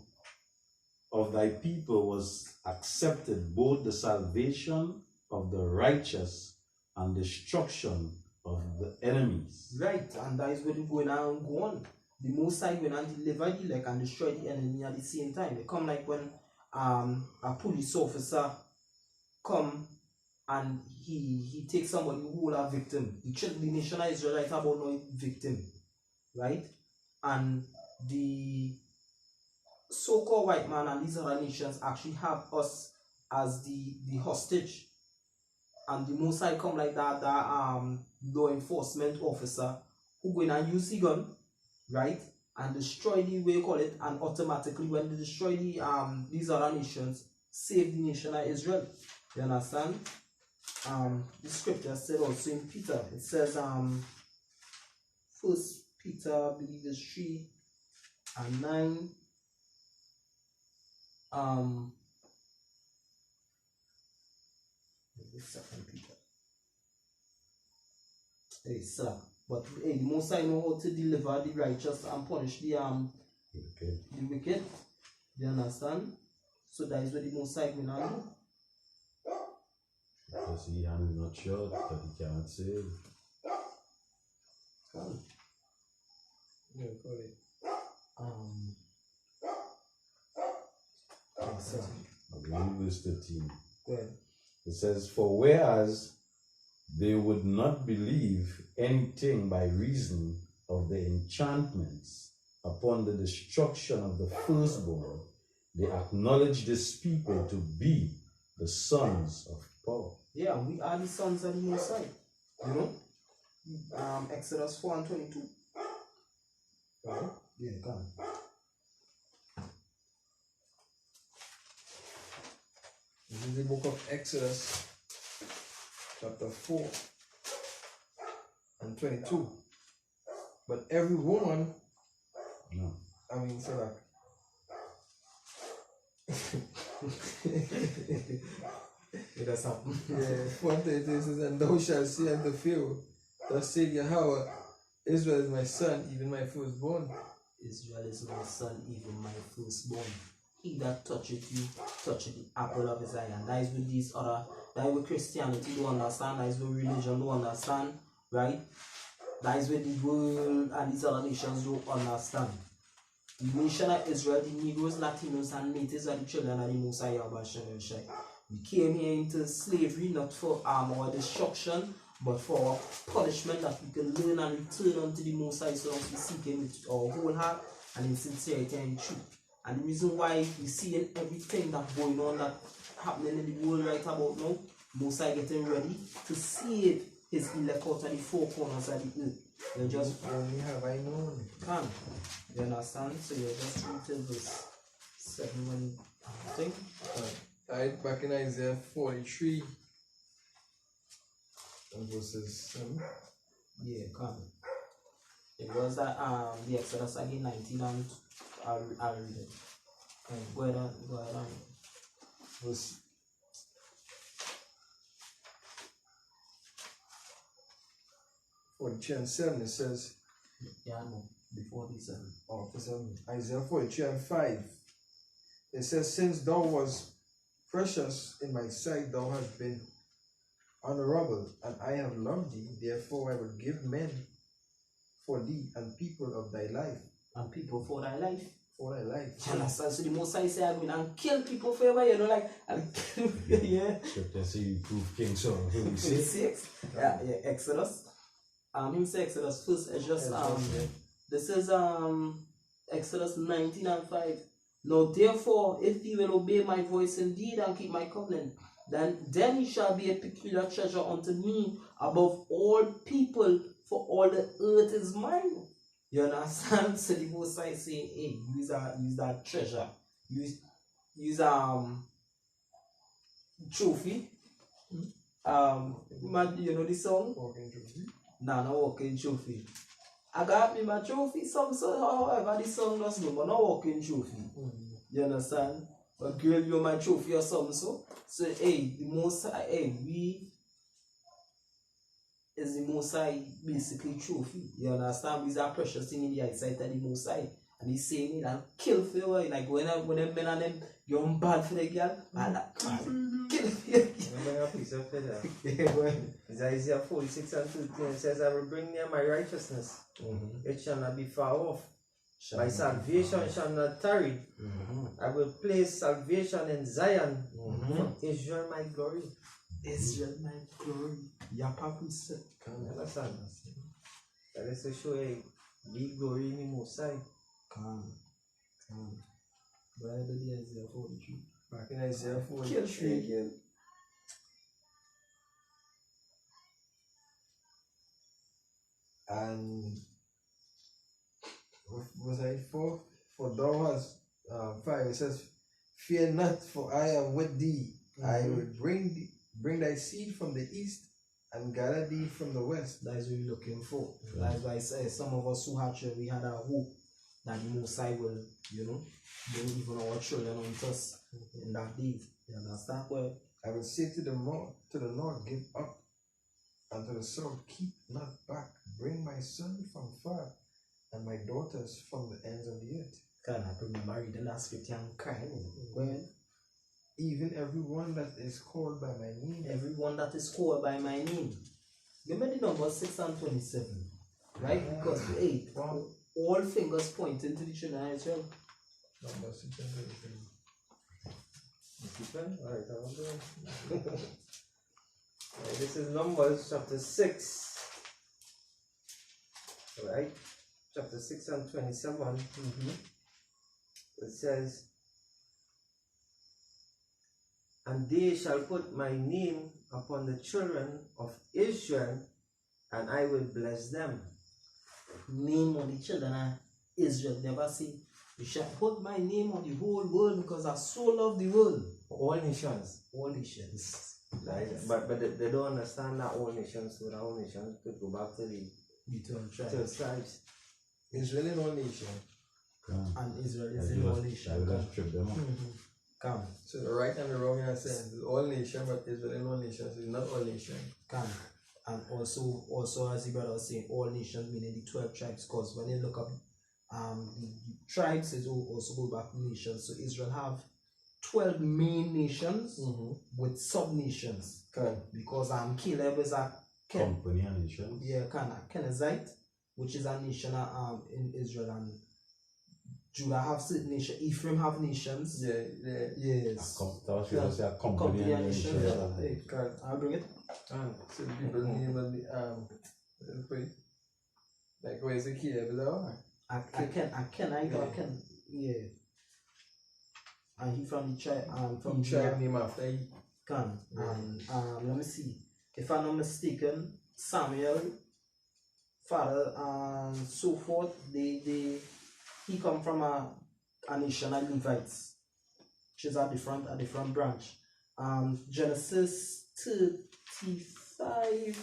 Speaker 1: of thy people was accepted both the salvation of the righteous and destruction of the enemies.
Speaker 2: Right, and that is where they go now and go on. The Most High will and deliver the elect and destroy the enemy at the same time. They come like when a police officer come and he takes somebody who will a victim. The nation of Israel right about no victim. Right? And the so-called white man and these other nations actually have us as the hostage. And the Most High come like that law enforcement officer who go in and use the gun, right, and destroy the way you call it, and automatically when they destroy the these other nations, save the nation of Israel. You understand? The scripture said also in Peter, it says First Peter, I believe is 3 and 9. Second Peter. Hey, sir. But hey, the Most High know how to deliver the righteous and punish the wicked. You understand? So that is what the Most High will not do.
Speaker 1: Because he hand is not short, that he cannot save.
Speaker 2: Come.
Speaker 3: Yeah, got it.
Speaker 2: Yes, sir.
Speaker 1: I believe verse 13.
Speaker 2: Go ahead.
Speaker 1: It says, for whereas they would not believe anything by reason of the enchantments upon the destruction of the firstborn, they acknowledge this people to be the sons of power.
Speaker 2: Yeah, we are the sons of the Most High. You know? Exodus 4 and 22. Right? Yeah, come.
Speaker 3: This is the book of Exodus, chapter 4 and 22. But every woman,
Speaker 1: No.
Speaker 3: I mean, so that.
Speaker 2: It does happen.
Speaker 3: Yeah, 1:32 says, and thou shalt say unto Pharaoh, thus said Yahweh, Israel is my son, even my firstborn.
Speaker 2: Israel is my son, even my firstborn. He that toucheth you, toucheth the apple of his eye. And that is with these other, that is with Christianity don't understand, that is with religion don't understand, right? That is with the world and these other nations don't understand. The nation of Israel, the Negroes, Latinos, and natives are the children of the Most High Yahweh Shem Shai. We came here into slavery not for our destruction, but for our punishment that we can learn and return unto the Most High, so we seek Him with our whole heart and in sincerity and in truth. And the reason why we see in everything that's going on, that happening in the world right about now, Most High getting ready to save His elect out of the four corners of the earth. You just
Speaker 3: Only have I known.
Speaker 2: can. You understand? So you just read till verse 7 when I think.
Speaker 3: Right, back in Isaiah 43 and verses 7.
Speaker 2: Yeah, come. It was that the Exodus again 19 and I'll read it. Go ahead on.
Speaker 3: Verse 43 and 7, it says,
Speaker 2: Yeah, no. Before the 7.
Speaker 3: oh, for 7, Isaiah 43 and 5, it says, since thou was precious in my sight, thou hast been honorable, and I have loved thee, therefore I will give men for thee and people of thy life.
Speaker 2: And people for thy life.
Speaker 3: For thy life.
Speaker 2: You understand? So the Most High say, I'm going to kill people forever, you know, like, I'll kill yeah.
Speaker 1: Scripture say you prove King Saul. 36.
Speaker 2: 6. Yeah, Exodus. him say Exodus first, it's just this is Exodus 19 and 5. Now therefore, if ye will obey my voice indeed and keep my covenant, then he shall be a peculiar treasure unto me above all people, for all the earth is mine. You understand? So the Most High saying, hey, use that treasure. Use trophy. You know the song?
Speaker 3: Walking through.
Speaker 2: Nah, no walking trophy. I got me my trophy song, so however the song does go, but not walking trophy. You understand? But girl, you're my trophy or something, so hey, the Most High, hey, we is the Most High basically trophy. You understand? These are precious thing in the eyesight of the Most High. And he's saying it and kill for you. Like when them men and them, you're bad for the girl, and kill for you.
Speaker 4: Remember a piece of feather.
Speaker 2: Yeah, go ahead.
Speaker 4: It's Isaiah 46 and 2. It says, I will bring near my righteousness. It shall not be far off. My salvation shall not tarry. I will place salvation in Zion. For Israel my glory.
Speaker 2: Israel my glory. Yapa said.
Speaker 4: You understand? That is to show a big glory in the Most High.
Speaker 2: Come. But I did the Isaiah 43.
Speaker 3: Back in Isaiah
Speaker 2: Kill
Speaker 3: 43.
Speaker 2: again.
Speaker 3: And what was I for? For thou hast 5. It says, fear not, for I am with thee. I will bring thy seed from the east and gather thee from the west.
Speaker 2: That is what we're looking for. That's why I say some of us who had children, we had a hope that the Most High will, bring even our children on us in that day. You understand? Well,
Speaker 3: I will say to the north, give up, and to the south, keep not back. Bring my son from far, and my daughters from the ends of the earth.
Speaker 2: can I remember reading that scripture and crying? Well,
Speaker 3: Even everyone that is called by my name.
Speaker 2: everyone that is called by my name. Remember the number 6 and 27, right? Because 8, all fingers pointing to the children of Israel.
Speaker 3: Number 6 and 23.
Speaker 4: Alright, I want to. This is Numbers chapter 6. Alright, chapter 6 and 27. It says, and they shall put my name upon the children of Israel, and I will bless them.
Speaker 2: Name on the children of Israel. Never say, you shall put my name on the whole world because I so love the world.
Speaker 4: All nations.
Speaker 2: All nations.
Speaker 4: Right? But they don't understand that all nations, so that all nations could go back to the
Speaker 2: 12
Speaker 4: 12
Speaker 2: tribes.
Speaker 4: tribes.
Speaker 3: Israel in all nation.
Speaker 2: And Israel is in all nations.
Speaker 1: Just trip them up.
Speaker 2: Come.
Speaker 3: So the right and the wrong in a sense is all nation, but Israel in all nations is not all nation.
Speaker 2: Come. And also as the brother was saying, all nations meaning the 12 tribes, because when you look up the tribes, it also go back to nations. So Israel have 12 main nations with sub-nations.
Speaker 3: Can.
Speaker 2: Because Caleb is a
Speaker 1: Company and nation.
Speaker 2: Kenizzite, which is a nation in Israel, and Judah have certain nations, Ephraim have nations.
Speaker 3: Yeah.
Speaker 2: Yes.
Speaker 1: A company and nation.
Speaker 3: Can.
Speaker 2: I'll bring it.
Speaker 3: So the people name and the pray. Like where is the key?
Speaker 2: I can. Yeah. And he from the tribe, from
Speaker 3: tribe name after he.
Speaker 2: Can. Let me see. If I'm not mistaken, Samuel, father, and so forth, he come from a nation of Levites, which is a different branch. Genesis 35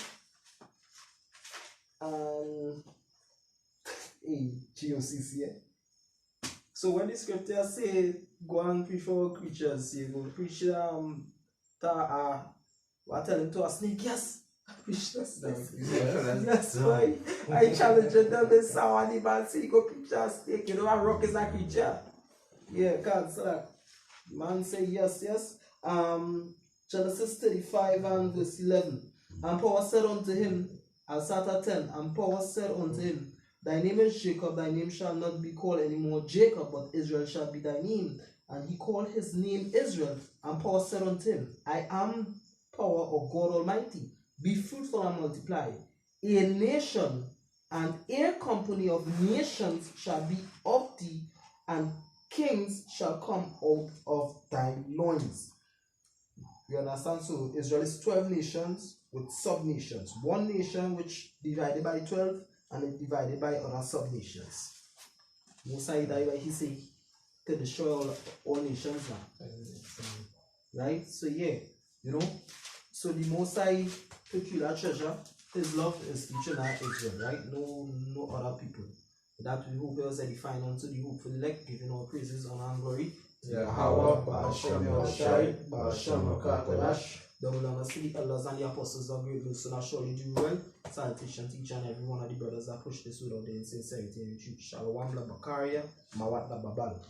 Speaker 2: and GOCC. Yeah? So when the scripture say go and preach for creatures, you go preach what tell him to a snake, yes. Preach the snake. That's why I challenge them this sound the man say go preach a snake. You know a rock is a creature. Yeah, can't say that. Man say yes. Genesis 35 and verse 11. And Paul said unto him, I'll start at 10. And Paul said unto him, thy name is Jacob, thy name shall not be called anymore Jacob, but Israel shall be thy name. And he called his name Israel. And Paul said unto him, I am power of God Almighty. Be fruitful and multiply. a nation and a company of nations shall be of thee, and kings shall come out of thy loins. You understand? So Israel is 12 nations with sub-nations. One nation which divided by 12 and it divided by other sub-nations. Mosai died, he say to destroy all nations now. Right? So yeah, you know, so the Mosai peculiar treasure, his love is the children of Israel, right? No other people. That we hope was edifying unto the hopeful elect, giving all praises, honor, and glory.
Speaker 3: Yahweh, Ba'ashem Yahushai, Ba'ashem HaKadosh.
Speaker 2: Double honor to the elders and the apostles of great news, so now surely do well. Salutation to each and every one of the brothers that push this without the insincerity and truth. Shalom, la Bakaria, Mawat la Babal.